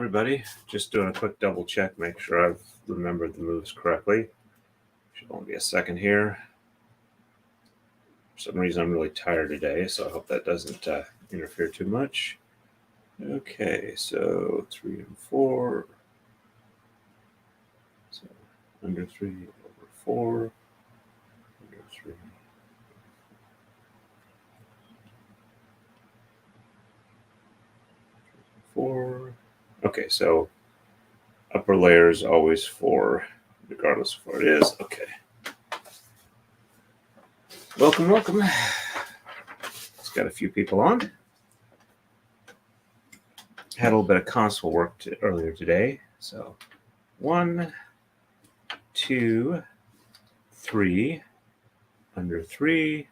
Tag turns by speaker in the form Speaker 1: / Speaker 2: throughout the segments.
Speaker 1: everybody. Just doing a quick double check, make sure I've remembered the moves correctly. Should only be a second here. For some reason, I'm really tired today, so I hope that doesn't interfere too much. Okay, so 3 and 4. So under 3 over 4. Under 3. 4. Okay, so upper layer is always 4, regardless of what it is. Okay. Welcome, welcome. It's got a few people on. Had a little bit of console work earlier today. So 1, 2, 3, under 3,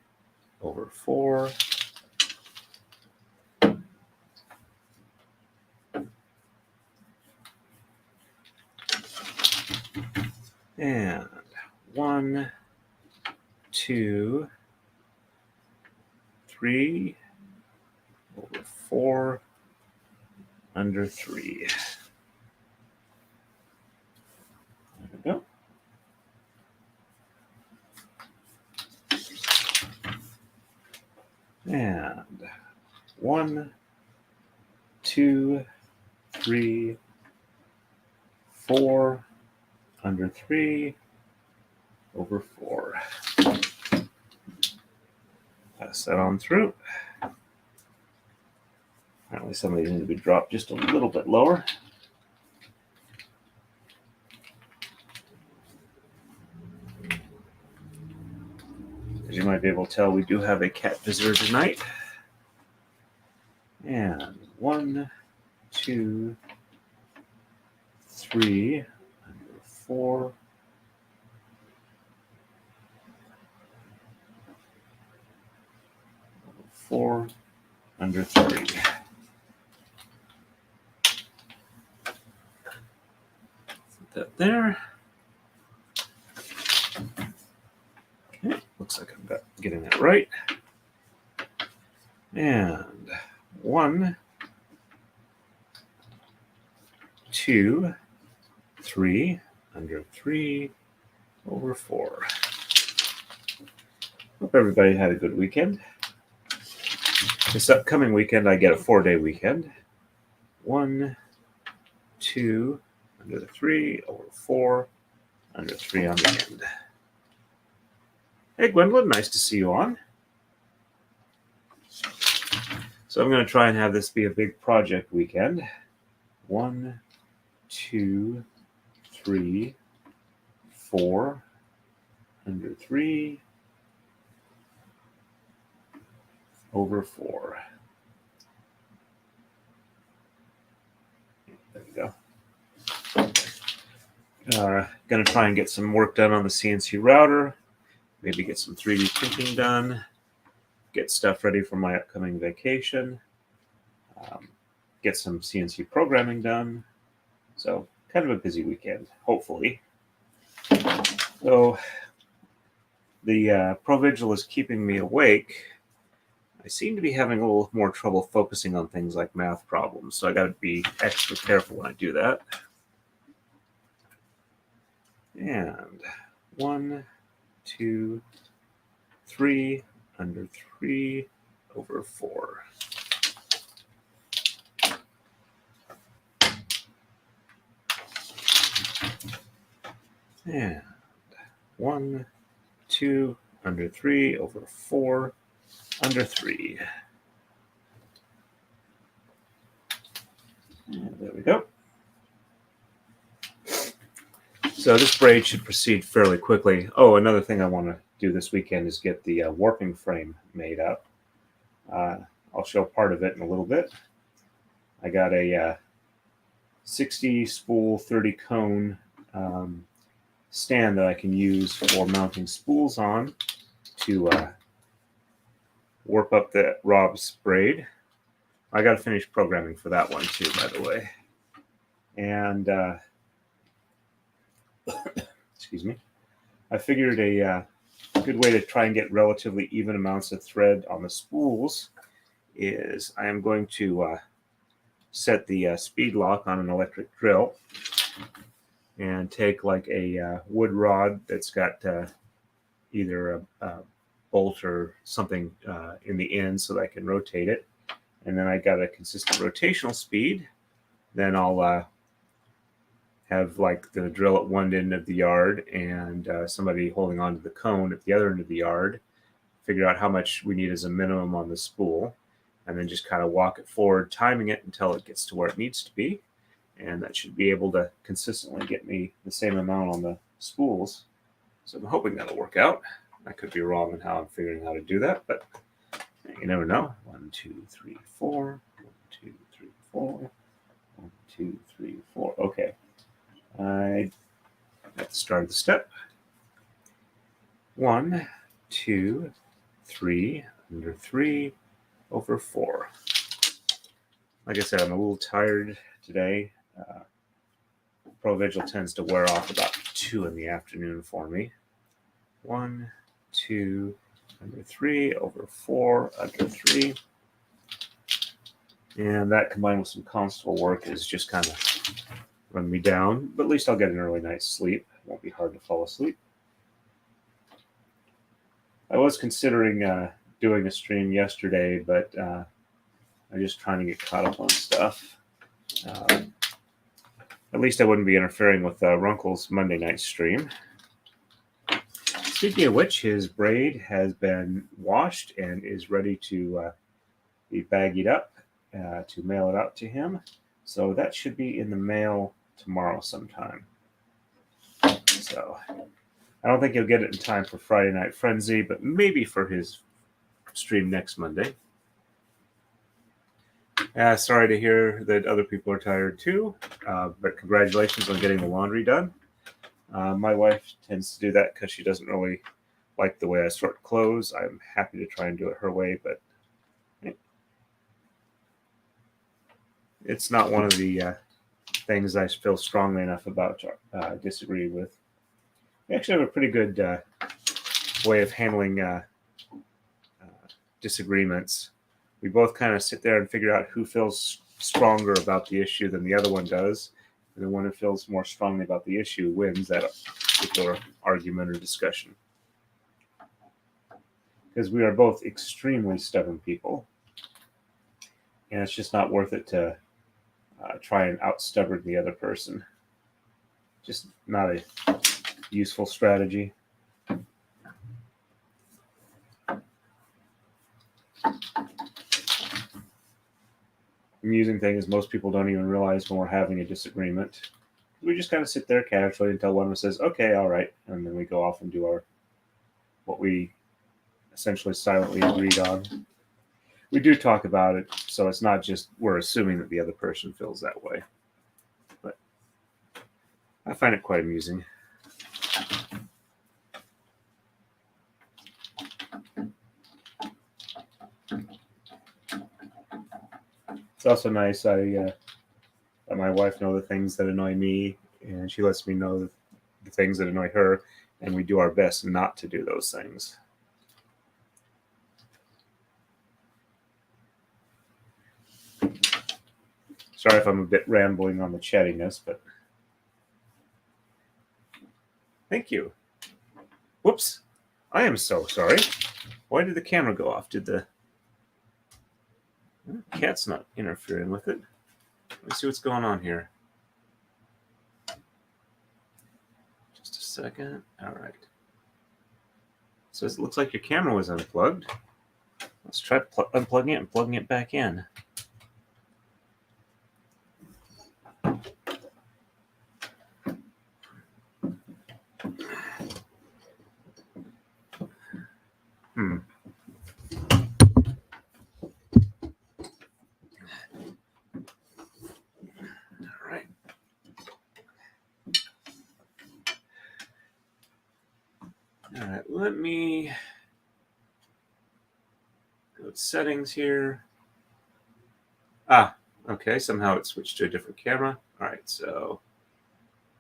Speaker 1: over 4. And 1, 2, 3, over 4, under 3. There we go. And 1, 2, 3, 4, under 3, over 4. Pass that on through. Apparently some of these need to be dropped just a little bit lower. As you might be able to tell, we do have a cat visitor tonight. And 1, 2, 3, under 4. 4, under 3. Put that there. Okay, looks like I'm getting that right. And 1, 2, 3, under 3, over 4. Hope everybody had a good weekend. This upcoming weekend, I get a 4-day weekend. 1, 2, under the 3, over 4, under 3 on the end. Hey, Gwendolyn, nice to see you on. So I'm going to try and have this be a big project weekend. 1, 2, 3, 4, under 3, over 4. There we go. Going to try and get some work done on the CNC router. Maybe get some 3D printing done. Get stuff ready for my upcoming vacation. Get some CNC programming done. So kind of a busy weekend, hopefully. So the ProVigil is keeping me awake. I seem to be having a little more trouble focusing on things like math problems, so I got to be extra careful when I do that. And 1, 2, 3, under 3, over 4. And 1, 2, under 3, over 4, under 3. And there we go. So this braid should proceed fairly quickly. Oh, another thing I want to do this weekend is get the warping frame made up. I'll show part of it in a little bit. I got a 60 spool, 30 cone stand that I can use for mounting spools on to warp up the Rob's braid. I got to finish programming for that one too, by the way. And excuse me. I figured a good way to try and get relatively even amounts of thread on the spools is I am going to set the speed lock on an electric drill and take like a wood rod that's got either a bolt or something in the end so that I can rotate it. And then I got a consistent rotational speed. Then I'll have like the drill at one end of the yard and somebody holding onto the cone at the other end of the yard, figure out how much we need as a minimum on the spool, and then just kind of walk it forward, timing it until it gets to where it needs to be. And that should be able to consistently get me the same amount on the spools. So I'm hoping that'll work out. I could be wrong in how I'm figuring out how to do that, but you never know. 1, 2, 3, 4. 1, 2, 3, 4. 1, 2, 3, 4. Okay. I at the start of the step. 1, 2, 3, under 3, over 4. Like I said, I'm a little tired today. Provigil tends to wear off about 2 in the afternoon for me. 1, 2, under 3, over 4, under 3. And that combined with some constable work is just kind of run me down, but at least I'll get an early night's sleep. It won't be hard to fall asleep. I was considering doing a stream yesterday, but I'm just trying to get caught up on stuff. At least I wouldn't be interfering with Runkle's Monday night stream. Speaking of which, his braid has been washed and is ready to be baggied up to mail it out to him. So that should be in the mail tomorrow sometime. So I don't think he'll get it in time for Friday Night Frenzy, but maybe for his stream next Monday. Sorry to hear that other people are tired too, but congratulations on getting the laundry done. My wife tends to do that because she doesn't really like the way I sort clothes. I'm happy to try and do it her way, but it's not one of the things I feel strongly enough about to disagree with. We actually have a pretty good way of handling disagreements. We both kind of sit there and figure out who feels stronger about the issue than the other one does. And the one who feels more strongly about the issue wins that particular argument or discussion. Because we are both extremely stubborn people. And it's just not worth it to try and out-stubborn the other person. Just not a useful strategy. Amusing thing is most people don't even realize when we're having a disagreement. We just kind of sit there casually until one of us says, okay, all right. And then we go off and do what we essentially silently agreed on. We do talk about it, so it's not just we're assuming that the other person feels that way. But I find it quite amusing. It's also nice I let my wife know the things that annoy me, and she lets me know the things that annoy her, and we do our best not to do those things. Sorry if I'm a bit rambling on the chattiness, but thank you. Whoops. I am so sorry. Why did the camera go off? Did the cat's not interfering with it? Let's see what's going on here. Just a second. All right. So it looks like your camera was unplugged. Let's try unplugging it and plugging it back in. All right, let me go to settings here. Okay, somehow it switched to a different camera. All right, so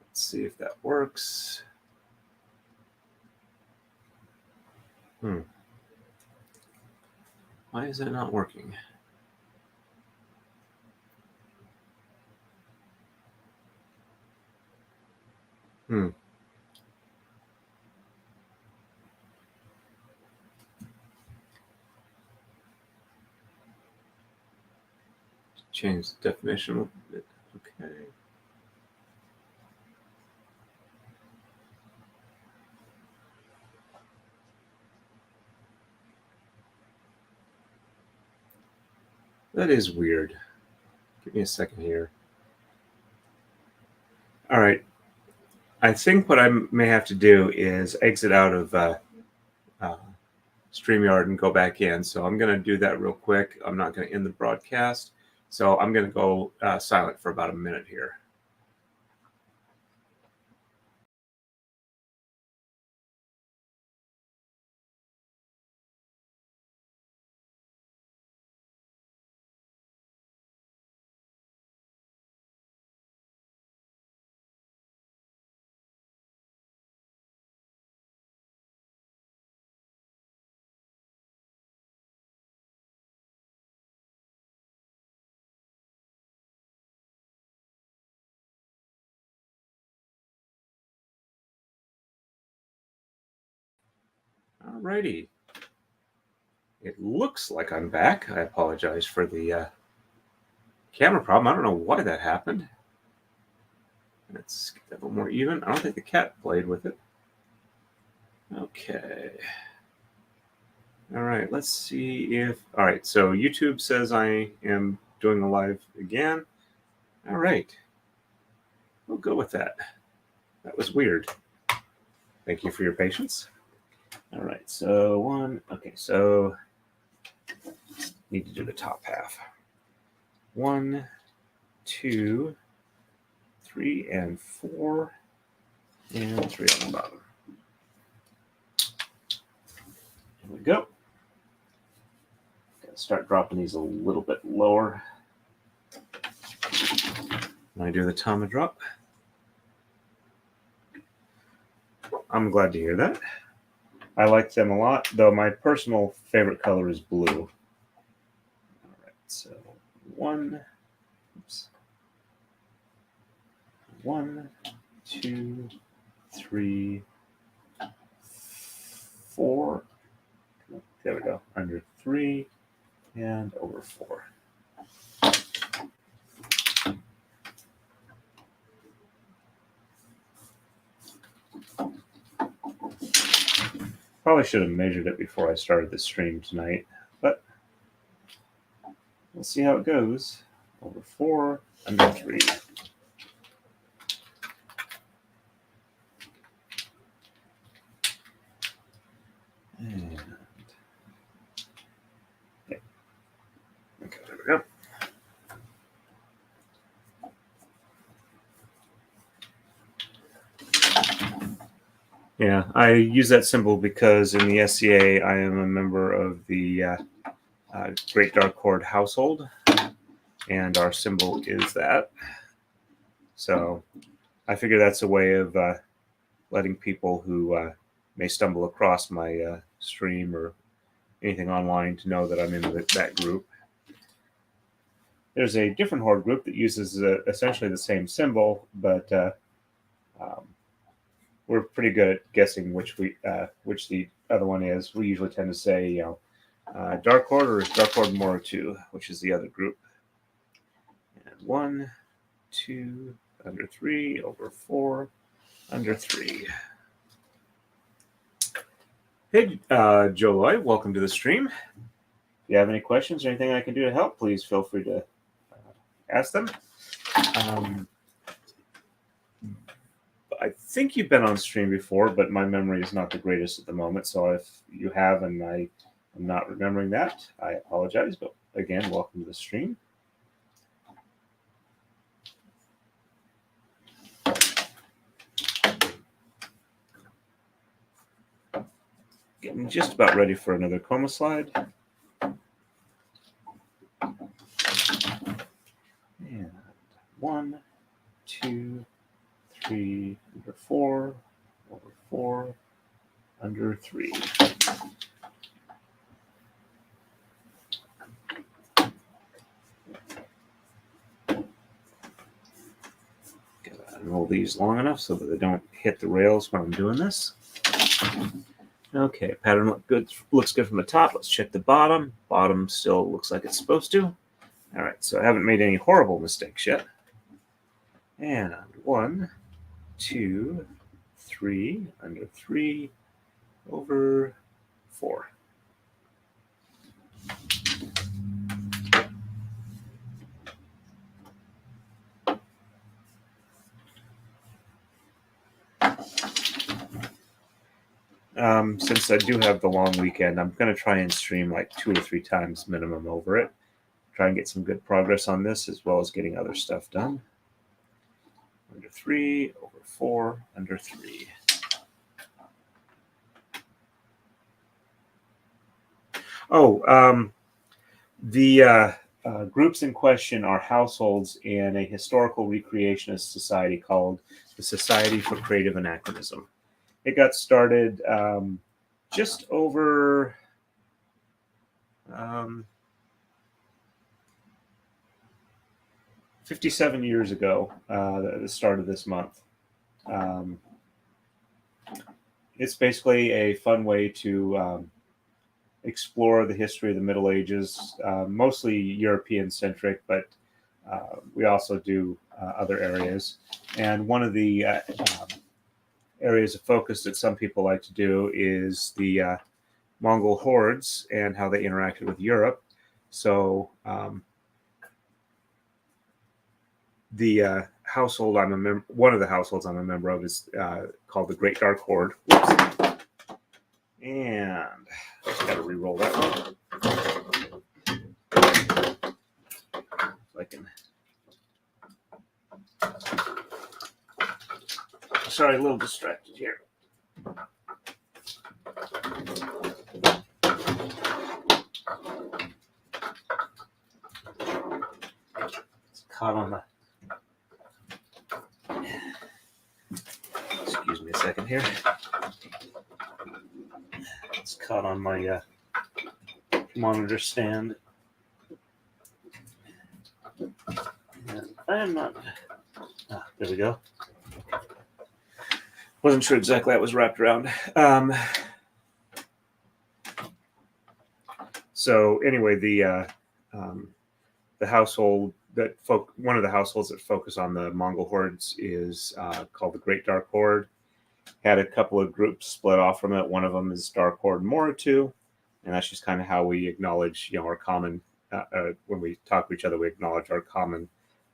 Speaker 1: let's see if that works. Why is that not working? Change the definition a little bit. Okay. That is weird. Give me a second here. All right. I think what I may have to do is exit out of StreamYard and go back in. So I'm going to do that real quick. I'm not going to end the broadcast. So I'm going to go silent for about a minute here. Alrighty. It looks like I'm back. I apologize for the camera problem. I don't know why that happened. Let's get that a little more even. I don't think the cat played with it. Okay. All right, let's see if... All right, so YouTube says I am doing a live again. All right. We'll go with that. That was weird. Thank you for your patience. All right, so one... Okay, so... Need to do the top half. 1, 2, 3, and 4, and 3 on the bottom. Here we go. Gotta start dropping these a little bit lower. When I do the Tama drop. I'm glad to hear that. I like them a lot, though my personal favorite color is blue. All right, so 1, 2, 3, 4. There we go. Under 3 and over 4. Probably should have measured it before I started the stream tonight, but we'll see how it goes. Over 4, under 3. And okay, there we go. Yeah, I use that symbol because in the SCA I am a member of the Great Dark Horde household, and our symbol is that. So I figure that's a way of letting people who may stumble across my stream or anything online to know that I'm in that group. There's a different Horde group that uses essentially the same symbol, but we're pretty good at guessing which the other one is. We usually tend to say, Dark Horde or Dark Horde Moro 2, which is the other group. And 1, 2, under 3, over 4, under 3. Hey, Joy, welcome to the stream. If you have any questions or anything I can do to help, please feel free to ask them. I think you've been on stream before, but my memory is not the greatest at the moment. So if you have and I am not remembering that, I apologize. But again, welcome to the stream. Getting just about ready for another coma slide. And 1, 2, 3, under 4, over 4, under 3. Get that Roll these long enough so that they don't hit the rails when I'm doing this. Okay, pattern looks good from the top. Let's check the bottom. Bottom still looks like it's supposed to. All right, so I haven't made any horrible mistakes yet. And 1, 2, 3, under 3, over 4. Since I do have the long weekend, I'm going to try and stream like 2 or 3 times minimum over it. Try and get some good progress on this, as well as getting other stuff done. Under 3, over 4, under 3. Oh, the groups in question are households in a historical recreationist society called the Society for Creative Anachronism. It got started just over 57 years ago, the start of this month. It's basically a fun way to explore the history of the Middle Ages, mostly European-centric, but we also do other areas. And one of the areas of focus that some people like to do is the Mongol hordes and how they interacted with Europe. So the household I'm a member, one of the households I'm a member of is called the Great Dark Horde. Whoops. And I just got to re-roll that one. So I can. Sorry, a little distracted here. It's caught on the. Excuse me a second here. It's caught on my monitor stand. And I'm not. There we go. Wasn't sure exactly how it was wrapped around. So anyway, the household that one of the households that focus on the Mongol hordes is called the Great Dark Horde. Had a couple of groups split off from it. One of them is Dark Horde Moritu, and that's just kind of how we acknowledge, our common. When we talk to each other, we acknowledge our common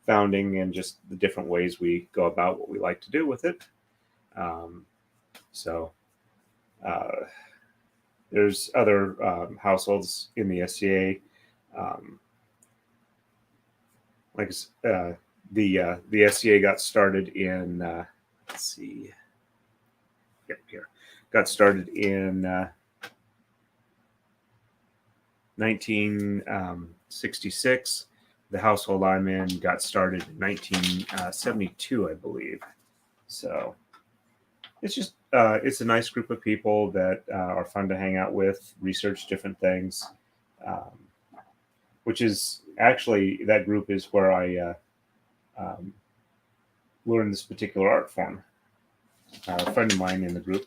Speaker 1: founding and just the different ways we go about what we like to do with it. There's other households in the SCA. The SCA got started in let's see. Yep, here. Got started in 1966. The household I'm in got started in 1972, I believe. So it's just it's a nice group of people that are fun to hang out with, research different things, which is actually, that group is where I learned this particular art form. A friend of mine in the group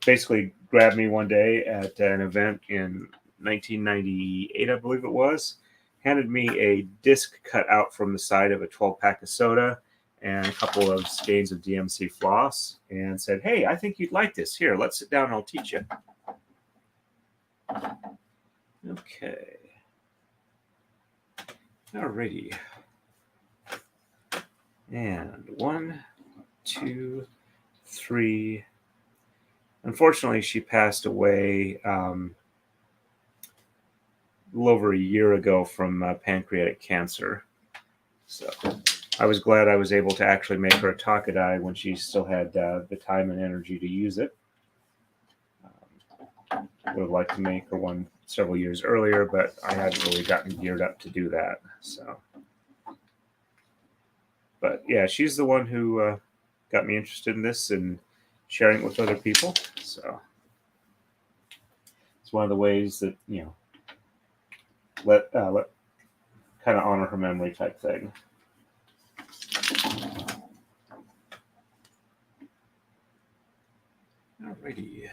Speaker 1: basically grabbed me one day at an event in 1998, I believe it was, handed me a disc cut out from the side of a 12-pack of soda and a couple of skeins of DMC floss, and said, "Hey, I think you'd like this. Here, let's sit down and I'll teach you." Okay. Alrighty. And 1, 2, 3. Unfortunately, she passed away a little over a year ago from pancreatic cancer. So I was glad I was able to actually make her a Takadai when she still had the time and energy to use it. Would have liked to make her one several years earlier, but I hadn't really gotten geared up to do that. So, but yeah, she's the one who got me interested in this and sharing it with other people. So it's one of the ways that, let kind of honor her memory type thing. Alrighty.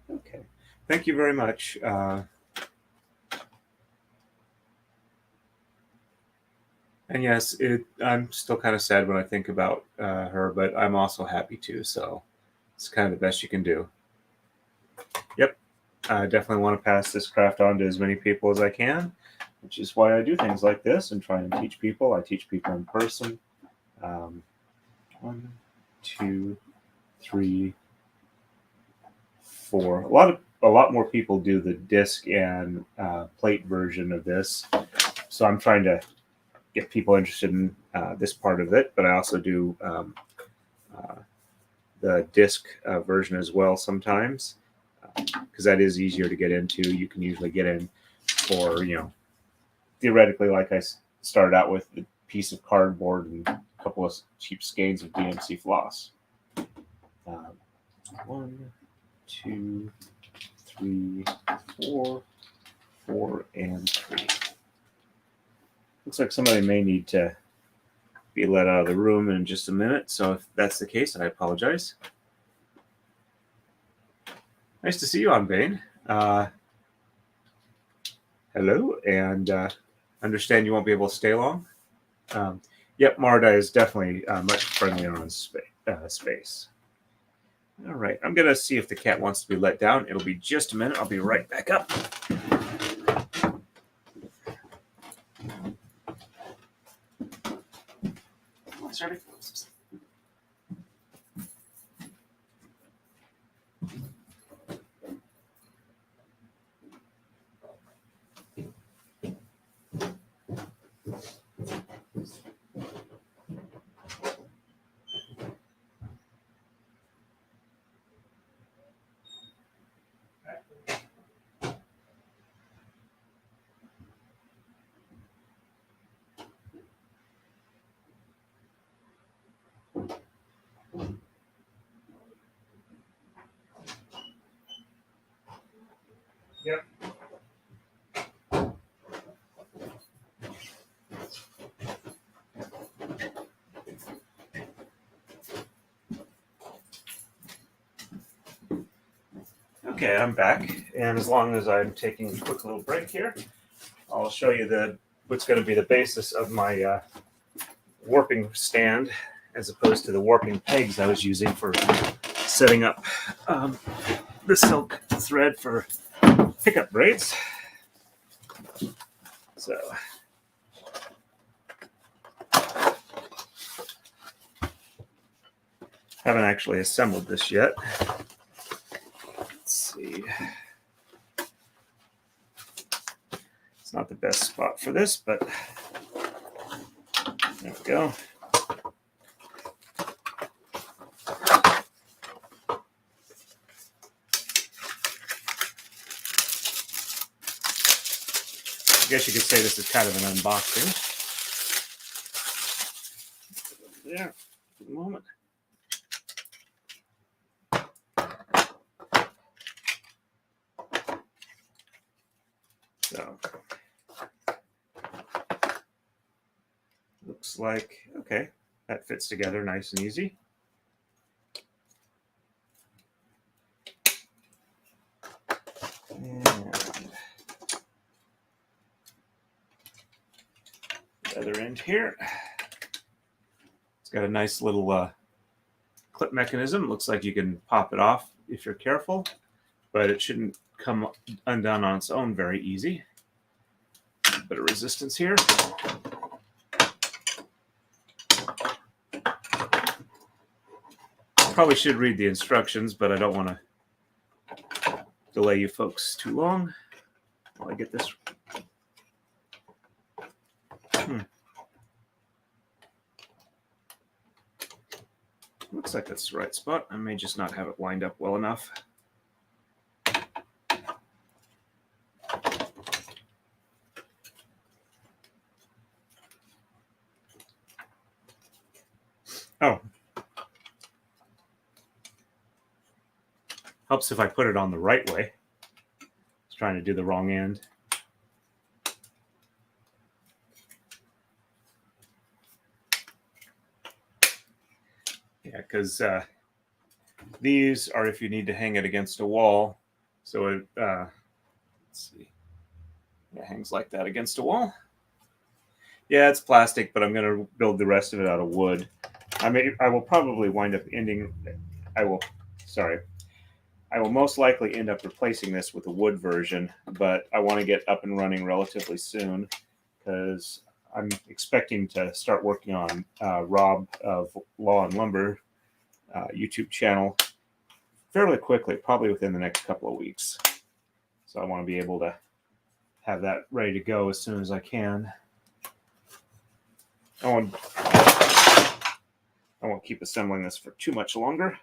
Speaker 1: Okay. Thank you very much. And yes, I'm still kind of sad when I think about her, but I'm also happy too. So it's kind of the best you can do. Yep. I definitely want to pass this craft on to as many people as I can, which is why I do things like this and try and teach people. I teach people in person. 1, 2, 3, 4. A lot more people do the disc and plate version of this. So I'm trying to get people interested in this part of it, but I also do the disc version as well sometimes, because that is easier to get into. You can usually get in for, theoretically, like I started out with, a piece of cardboard and a couple of cheap skeins of DMC floss. 1, 2, 3, 4, 4, and 3. Looks like somebody may need to be let out of the room in just a minute, so if that's the case, I apologize. Nice to see you on Bane. Hello, and understand you won't be able to stay long. Yep, marudai is definitely much friendlier on space. All right, I'm going to see if the cat wants to be let down. It'll be just a minute. I'll be right back up. Sorry. Yep. Okay, I'm back, and as long as I'm taking a quick little break here, I'll show you what's going to be the basis of my warping stand, as opposed to the warping pegs I was using for setting up the silk thread for pickup braids. So haven't actually assembled this yet. Let's see. It's not the best spot for this, but there we go. I guess you could say this is kind of an unboxing. Yeah, for the moment. So, looks like, okay, that fits together nice and easy. And the other end here. It's got a nice little clip mechanism. Looks like you can pop it off if you're careful, but it shouldn't come undone on its own very easy. A bit of resistance here. Probably should read the instructions, but I don't want to delay you folks too long while I get this. Looks like that's the right spot. I may just not have it lined up well enough. Oh. Helps if I put it on the right way. I was trying to do the wrong end. Yeah, because These are if you need to hang it against a wall. So it, let's see, it hangs like that against a wall. Yeah, it's plastic, but I'm going to build the rest of it out of wood. I will probably wind up I will most likely end up replacing this with a wood version, but I want to get up and running relatively soon because I'm expecting to start working on Rob of Law and Lumber YouTube channel fairly quickly, probably within the next couple of weeks. So I want to be able to have that ready to go as soon as I can. I won't keep assembling this for too much longer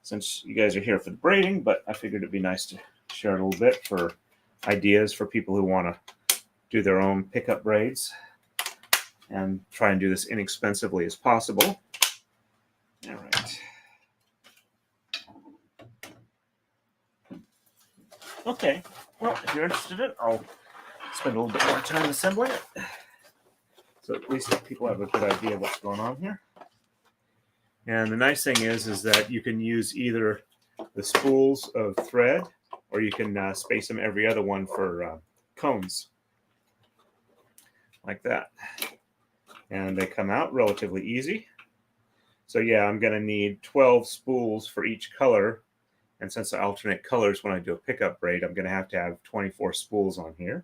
Speaker 1: since you guys are here for the braiding, but I figured it'd be nice to share a little bit for ideas for people who want to do their own pickup braids and try and do this inexpensively as possible. All right. Okay, well, if you're interested in it, I'll spend a little bit more time assembling it. So at least people have a good idea of what's going on here. And the nice thing is that you can use either the spools of thread or you can space them every other one for cones. Like that. And they come out relatively easy. So yeah, I'm going to need 12 spools for each color. And since I alternate colors when I do a pickup braid, I'm going to have 24 spools on here.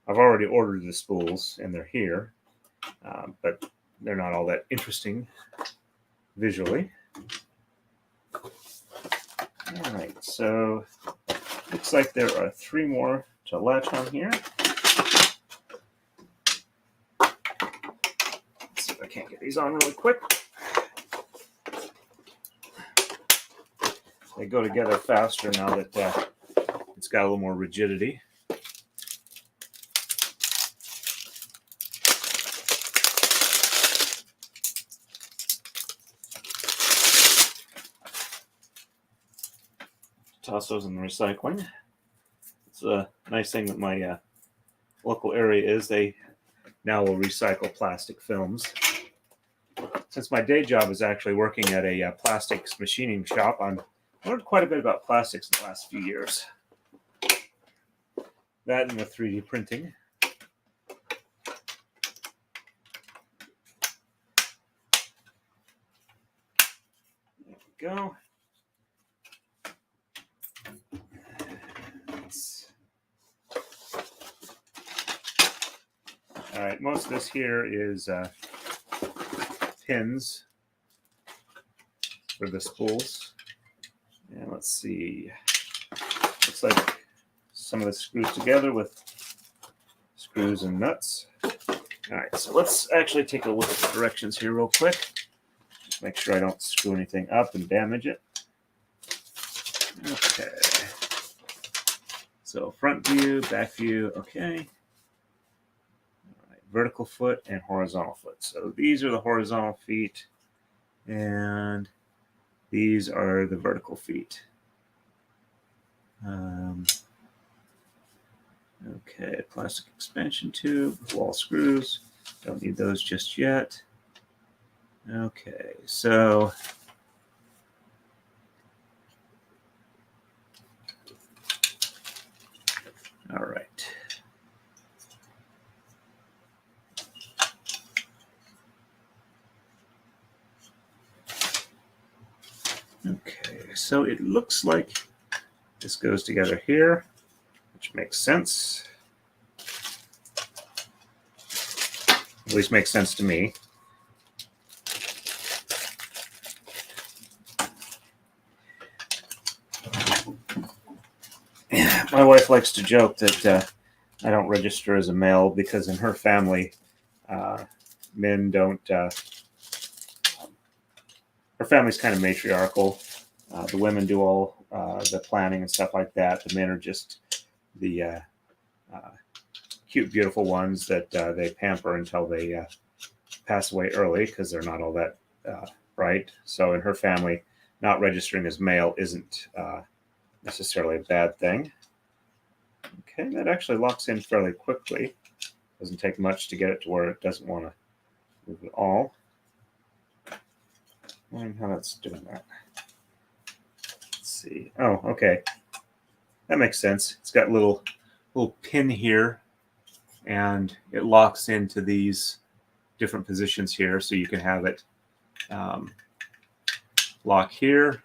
Speaker 1: I've already ordered the spools, and they're here. But they're not all that interesting visually. All right, so looks like there are 3 more to latch on here. Let's see if I can't get these on really quick. They go together faster now that it's got a little more rigidity. Toss those in the recycling. It's a nice thing that my local area is they now will recycle plastic films. Since my day job is actually working at a plastics machining shop, I've learned quite a bit about plastics in the last few years. That and the 3D printing. There we go. All right, most of this here is pins for the spools. And let's see. Looks like some of this screws together with screws and nuts. All right, so let's actually take a look at the directions here real quick. Just make sure I don't screw anything up and damage it. Okay. So front view, back view, okay. All right, vertical foot and horizontal foot. So these are the horizontal feet, and these are the vertical feet. Okay, plastic expansion tube, wall screws. Don't need those just yet. Okay, so all right. Okay, so it looks like this goes together here, which makes sense. At least makes sense to me. My wife likes to joke that I don't register as a male because in her family, men don't. Her family's kind of matriarchal. The women do all the planning and stuff like that. The men are just the cute, beautiful ones that they pamper until they pass away early because they're not all that bright. So in her family, not registering as male isn't necessarily a bad thing. Okay, that actually locks in fairly quickly. Doesn't take much to get it to where it doesn't want to move at all. And how that's doing that. see. Oh, okay. That makes sense. It's got a little pin here, and it locks into these different positions here, so you can have it lock here,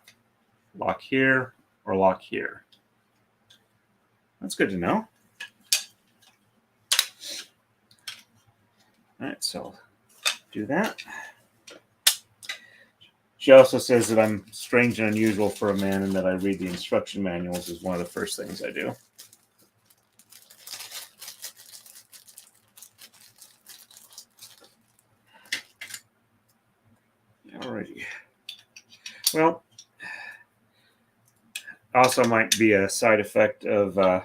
Speaker 1: or lock here. That's good to know. All right, so I'll do that. She also says that I'm strange and unusual for a man and that I read the instruction manuals is one of the first things I do. Alrighty. Well, also might be a side effect of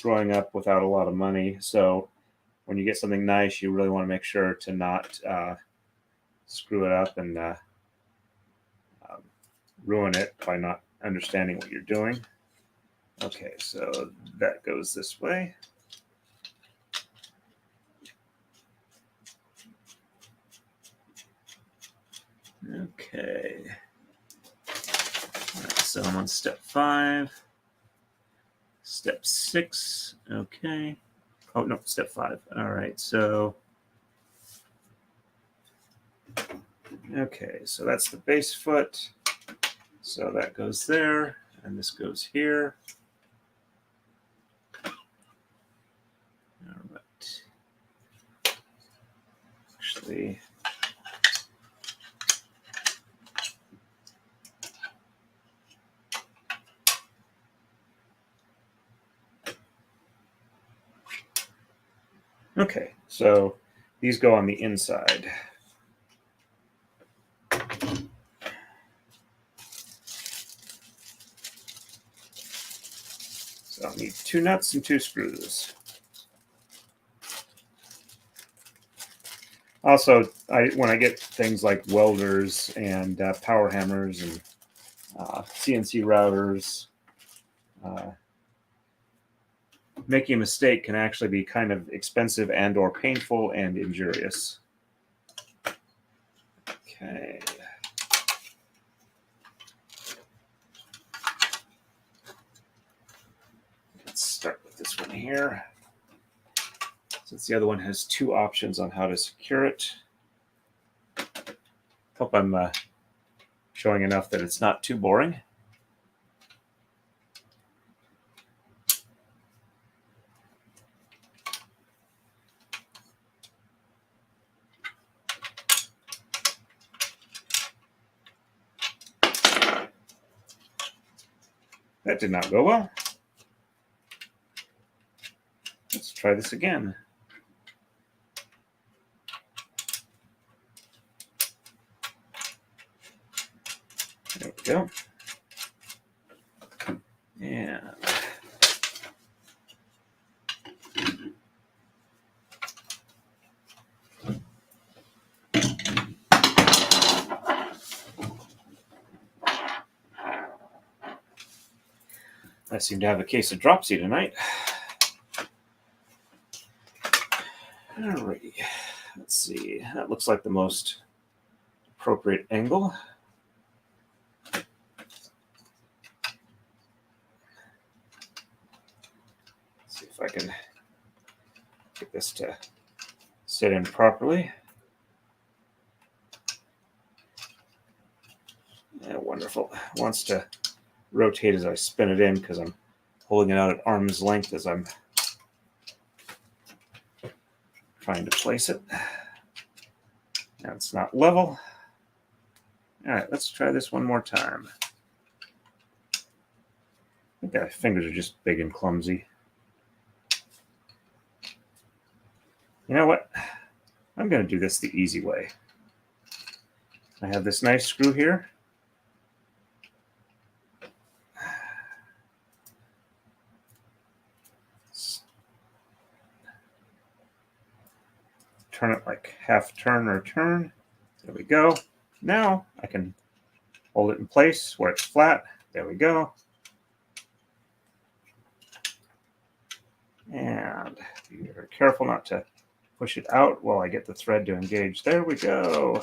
Speaker 1: growing up without a lot of money. So when you get something nice, you really want to make sure to not screw it up and ruin it by not understanding what you're doing. Okay, so that goes this way. Okay. All right, so I'm on step 5. Step 6. Okay. Oh, no, step 5. All right, so. Okay, so that's the base foot. So that goes there, and this goes here. All right. Actually. Okay, so these go on the inside. So I'll need 2 nuts and 2 screws. Also, when I get things like welders and power hammers and CNC routers, making a mistake can actually be kind of expensive and or painful and injurious. Okay. Let's start with this one here. Since the other one has 2 options on how to secure it. Hope I'm showing enough that it's not too boring. That did not go well. Let's try this again. There we go. And I seem to have a case of dropsy tonight. Alrighty, let's see. That looks like the most appropriate angle. Let's see if I can get this to sit in properly. Yeah, wonderful. It wants to rotate as I spin it in because I'm holding it out at arm's length as I'm trying to place it. Now it's not level. All right, let's try this one more time. I think my fingers are just big and clumsy. You know what? I'm going to do this the easy way. I have this nice screw here. Turn it like half turn or turn. There we go. Now I can hold it in place where it's flat. There we go. And be very careful not to push it out while I get the thread to engage. There we go.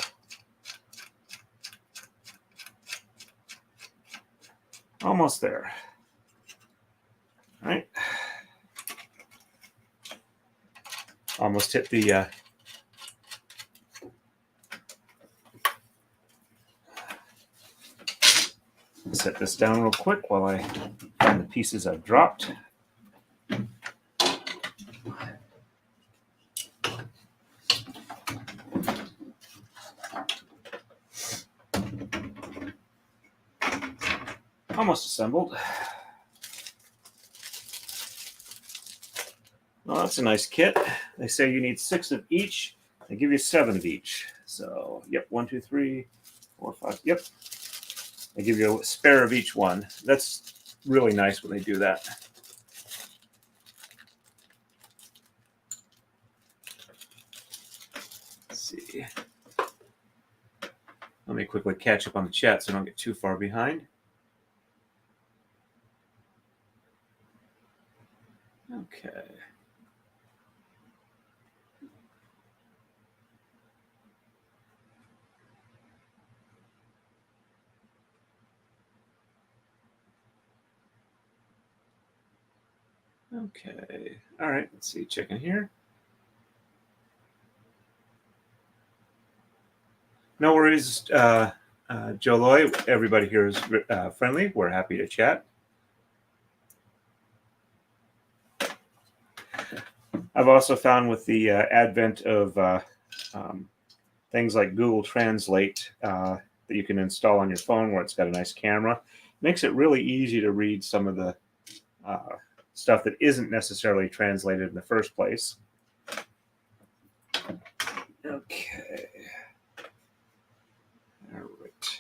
Speaker 1: Almost there. All right. Almost hit the set this down real quick while I find the pieces I've dropped. Almost assembled. Well, that's a nice kit. They say you need 6 of each. They give you 7 of each. So, yep, 1, 2, 3, 4, 5. Yep. They give you a spare of each one. That's really nice when they do that. Let's see. Let me quickly catch up on the chat so I don't get too far behind. Okay. Okay. All right. Let's see. Checking here. No worries, Joloy. Everybody here is friendly. We're happy to chat. I've also found with the advent of things like Google Translate that you can install on your phone where it's got a nice camera, makes it really easy to read some of the stuff that isn't necessarily translated in the first place. Okay. All right.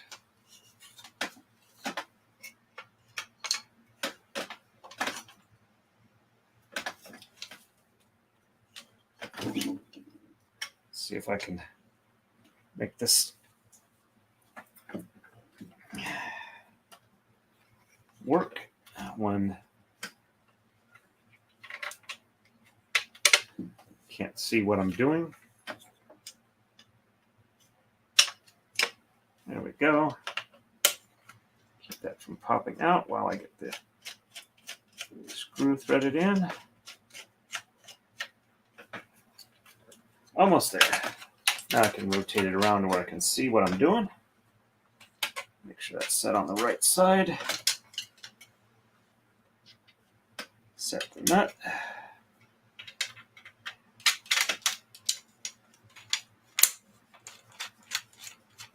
Speaker 1: See if I can make this work when can't see what I'm doing. There we go. Keep that from popping out while I get the screw threaded in. Almost there. Now I can rotate it around to where I can see what I'm doing. Make sure that's set on the right side. Set the nut.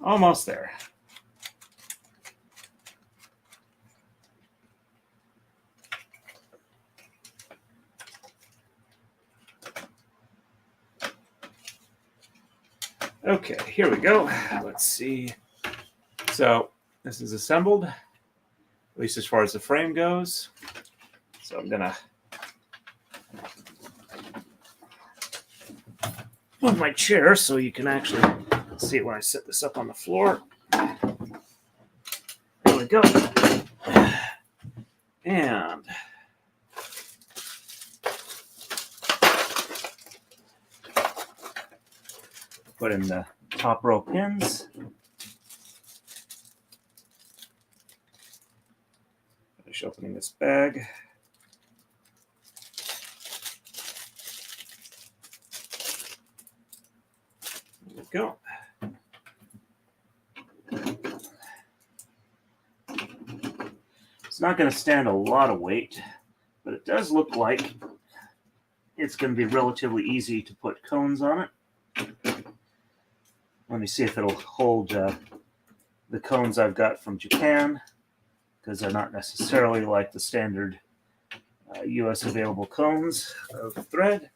Speaker 1: Almost there. Okay, here we go. Let's see. So this is assembled, at least as far as the frame goes. So I'm gonna move my chair so you can actually see it when I set this up on the floor. There we go. And put in the top row pins. Finish opening this bag. There we go. It's not going to stand a lot of weight, but it does look like it's going to be relatively easy to put cones on it. Let me see if it'll hold the cones I've got from Japan, because they're not necessarily like the standard US available cones of thread.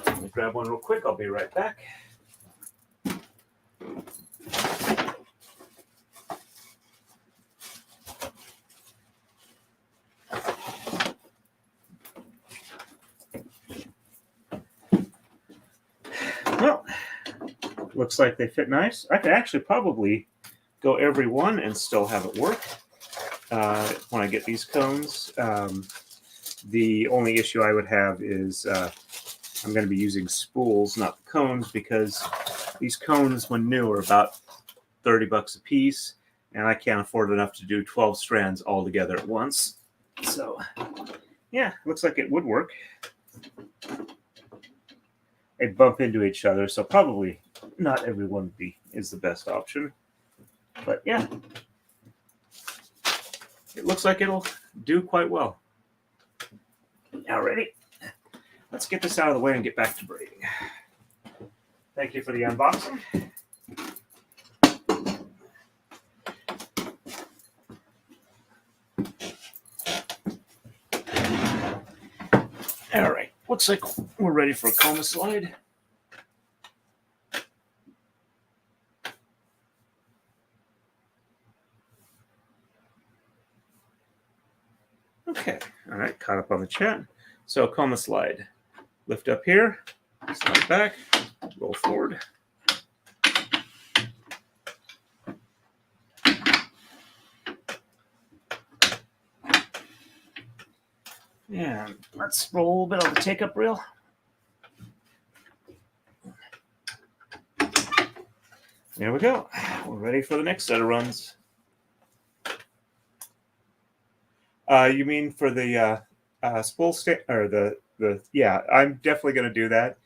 Speaker 1: Let me grab one real quick. I'll be right back. Well, looks like they fit nice. I could actually probably go every one and still have it work when I get these cones. The only issue I would have is I'm going to be using spools, not the cones, because these cones, when new, are about $30 a piece, And I can't afford enough to do 12 strands all together at once. So, yeah, looks like it would work. They bump into each other, so probably not every one is the best option. But yeah, it looks like it'll do quite well. Alrighty, let's get this out of the way and get back to braiding. Thank you for the unboxing. All right, looks like we're ready for a coma slide. Okay, all right, caught up on the chat. So coma slide, lift up here, slide back, roll forward. And let's roll a little bit on the take-up reel. There we go. We're ready for the next set of runs. You mean for the spool stand or the yeah? I'm definitely going to do that.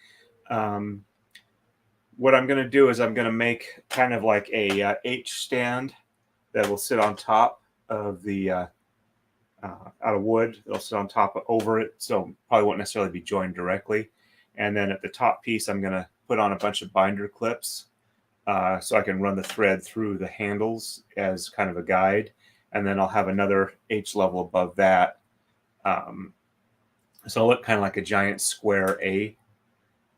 Speaker 1: What I'm going to do is I'm going to make kind of like a H stand that will sit on top of the out of wood. It'll sit on top over it, so probably won't necessarily be joined directly. And then at the top piece, I'm going to put on a bunch of binder clips so I can run the thread through the handles as kind of a guide. And then I'll have another H level above that. So it'll look kind of like a giant square A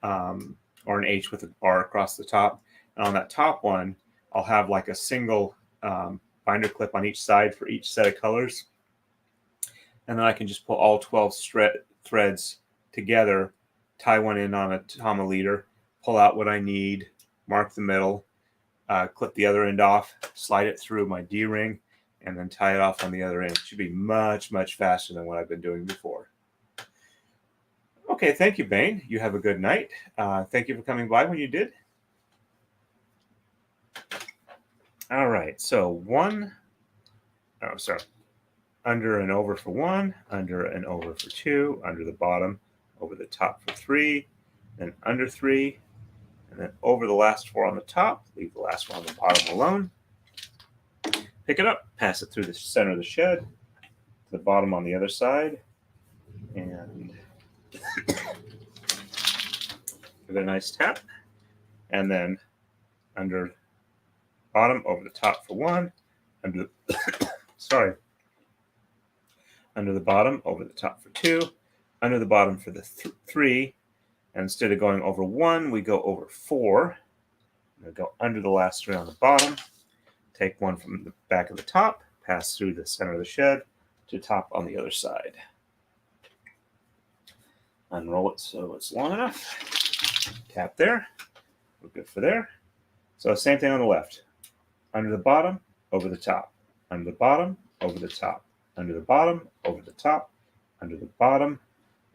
Speaker 1: or an H with a bar across the top. And on that top one, I'll have like a single binder clip on each side for each set of colors. And then I can just pull all 12 threads together, tie one in on a Tama leader, pull out what I need, mark the middle, clip the other end off, slide it through my D-ring, and then tie it off on the other end. It should be much, much faster than what I've been doing before. Okay, thank you, Bane. You have a good night. Thank you for coming by when you did. All right, so under and over for 1, under and over for 2, under the bottom, over the top for 3, then under 3, and then over the last 4 on the top, leave the last one on the bottom alone. Pick it up, pass it through the center of the shed, to the bottom on the other side, and give it a nice tap, and then under bottom, over the top for 1, under the, under the bottom, over the top for 2, under the bottom for the 3, and instead of going over 1, we go over 4. We go under the last 3 on the bottom, take one from the back of the top, pass through the center of the shed to top on the other side. Unroll it so it's long enough. Tap there. We're good for there. So same thing on the left. Under the bottom, over the top. Under the bottom, over the top. Under the bottom, over the top. Under the bottom,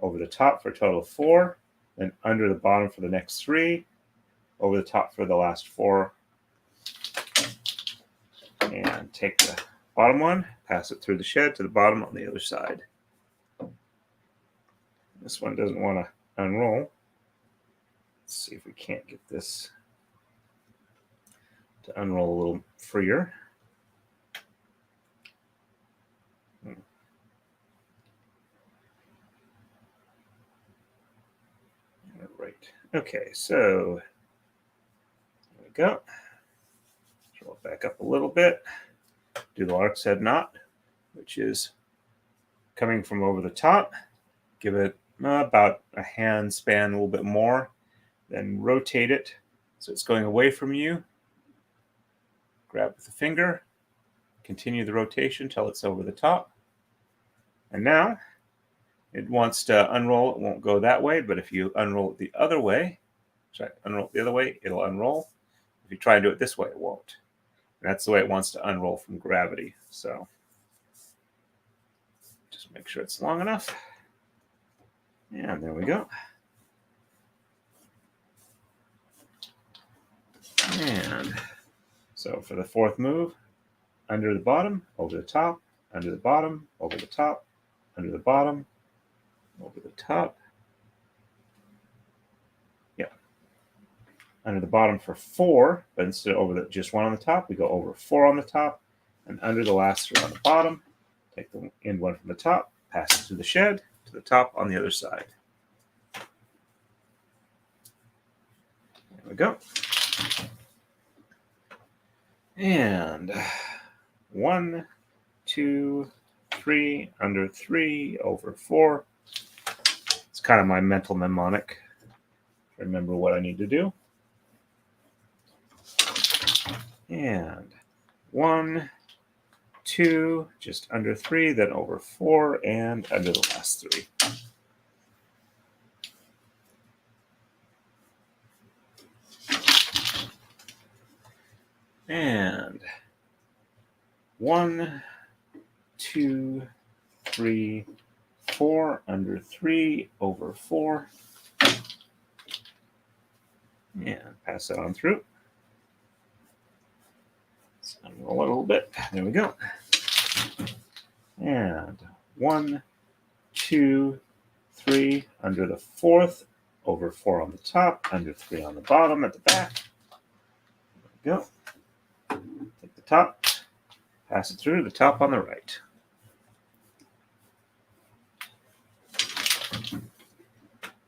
Speaker 1: over the top for a total of 4. Then under the bottom for the next 3. Over the top for the last 4. And take the bottom one, pass it through the shed to the bottom on the other side. This one doesn't want to unroll. Let's see if we can't get this to unroll a little freer. All right. Okay, so there we go. Roll it back up a little bit. Do the lark's head knot, which is coming from over the top. Give it about a hand span, a little bit more. Then rotate it so it's going away from you. Grab with the finger. Continue the rotation till it's over the top. And now it wants to unroll. It won't go that way, but if you unroll it the other way, unroll it the other way, it'll unroll. If you try and do it this way, it won't. And that's the way it wants to unroll from gravity. So just make sure it's long enough. And there we go. And so for the 4th move, under the bottom, over the top, under the bottom, over the top, under the bottom, over the top. Yeah. Under the bottom for 4, but instead of over just 1 on the top, we go over 4 on the top, and under the last 3 on the bottom. Take the end one from the top, pass it through the shed to the top on the other side. There we go. And 1, 2, 3, under 3, over 4. It's kind of my mental mnemonic. Remember what I need to do. And 1, 2, just under 3, then over 4, and under the last 3. And 1, 2, 3, 4, under 3, over 4. And pass that on through. Let's unroll it a little bit. There we go. And 1, 2, 3, under the 4th, over 4 on the top, under 3 on the bottom at the back. There we go. Take the top, pass it through to the top on the right.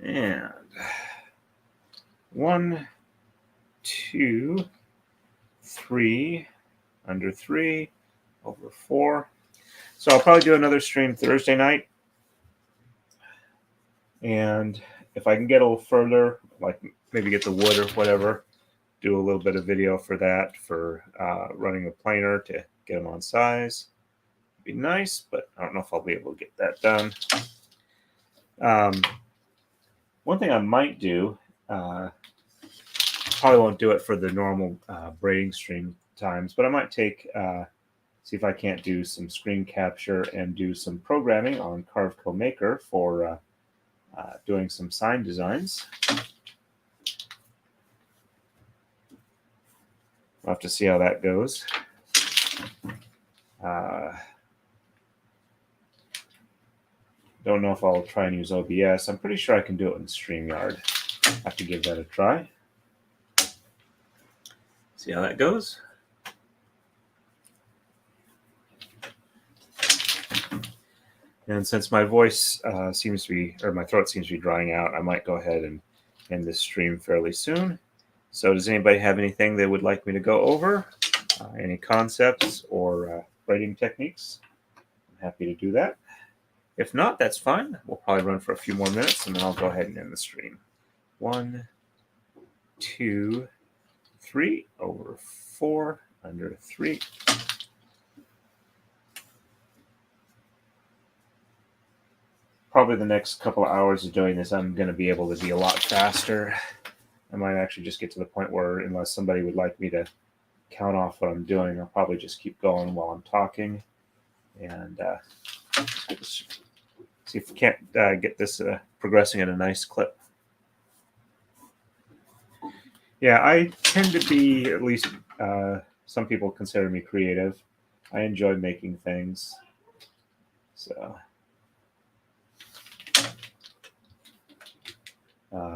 Speaker 1: And 1, 2, 3, under 3, over 4. So I'll probably do another stream Thursday night. And if I can get a little further, like maybe get the wood or whatever, do a little bit of video for that, for running a planer to get them on size. It'd be nice, but I don't know if I'll be able to get that done. One thing I might do, probably won't do it for the normal braiding stream times, but I might take, see if I can't do some screen capture and do some programming on Carveco Maker for doing some sign designs. We'll have to see how that goes. Don't know if I'll try and use OBS. I'm pretty sure I can do it in StreamYard. Have to give that a try. See how that goes. And since my voice seems to be, or my throat seems to be drying out, I might go ahead and end this stream fairly soon. So does anybody have anything they would like me to go over? Any concepts or braiding techniques? I'm happy to do that. If not, that's fine. We'll probably run for a few more minutes, and then I'll go ahead and end the stream. 1, 2, 3, over 4, under 3. Probably the next couple of hours of doing this, I'm going to be able to be a lot faster. I might actually just get to the point where, unless somebody would like me to count off what I'm doing, I'll probably just keep going while I'm talking. And see if we can't get this progressing at a nice clip. Yeah, I tend to be, at least some people consider me creative. I enjoy making things. So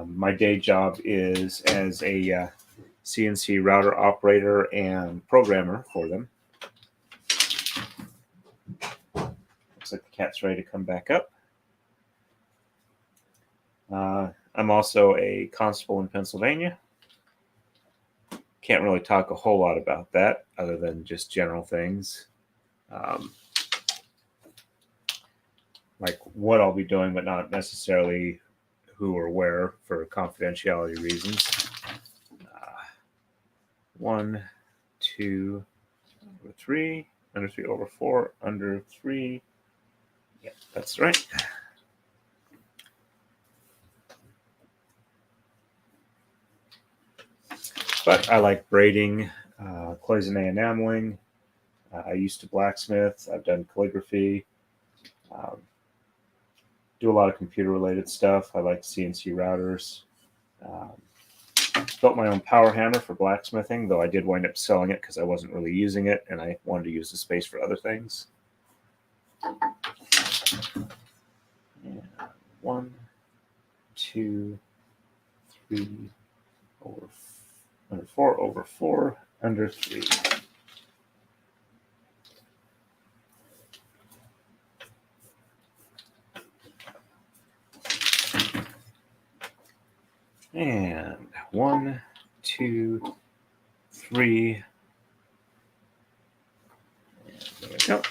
Speaker 1: my day job is as a CNC router operator and programmer for them. Looks like the cat's ready to come back up. I'm also a constable in Pennsylvania. Can't really talk a whole lot about that other than just general things. Like what I'll be doing, but not necessarily who or where for confidentiality reasons. 1, 2, over 3, under 3, over 4, under 3. Yeah, that's right. But I like braiding, cloisonne enameling. I used to blacksmith. I've done calligraphy. Do a lot of computer-related stuff. I like CNC routers. Built my own power hammer for blacksmithing, though I did wind up selling it because I wasn't really using it and I wanted to use the space for other things. And 1, 2, 3, under 4, over 4, under 3. And 1, 2, 3. And there we go.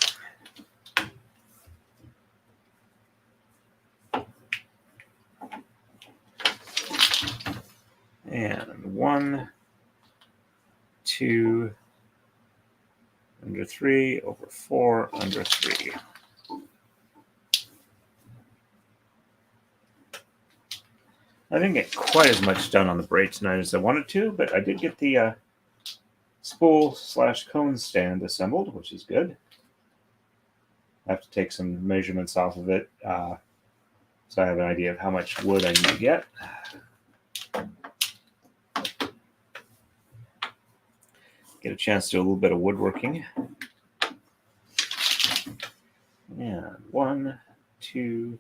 Speaker 1: And 1, 2, under 3, over 4, under 3. I didn't get quite as much done on the braid tonight as I wanted to, but I did get the spool/cone stand assembled, which is good. I have to take some measurements off of it, so I have an idea of how much wood I need to get. Get a chance to do a little bit of woodworking. And 1, 2,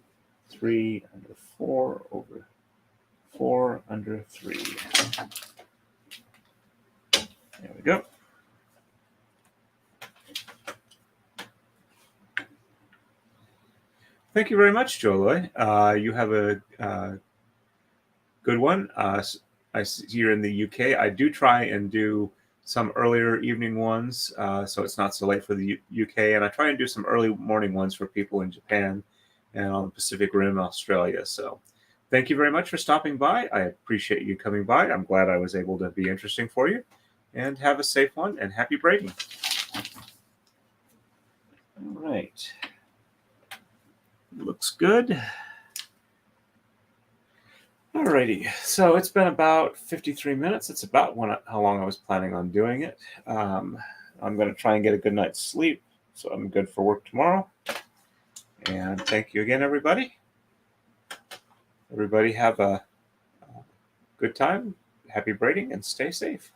Speaker 1: 3, under 4, over 4, under 3. There we go. Thank you very much, Joy. You have a good one. I see you're in the UK. I do try and do some earlier evening ones, so it's not so late for the UK. And I try and do some early morning ones for people in Japan and on the Pacific Rim, Australia. So thank you very much for stopping by. I appreciate you coming by. I'm glad I was able to be interesting for you. And have a safe one, and happy braiding. All right. Looks good. Alrighty, so it's been about 53 minutes. It's about how long I was planning on doing it. I'm going to try and get a good night's sleep, so I'm good for work tomorrow. And thank you again, everybody. Everybody have a good time, happy braiding, and stay safe.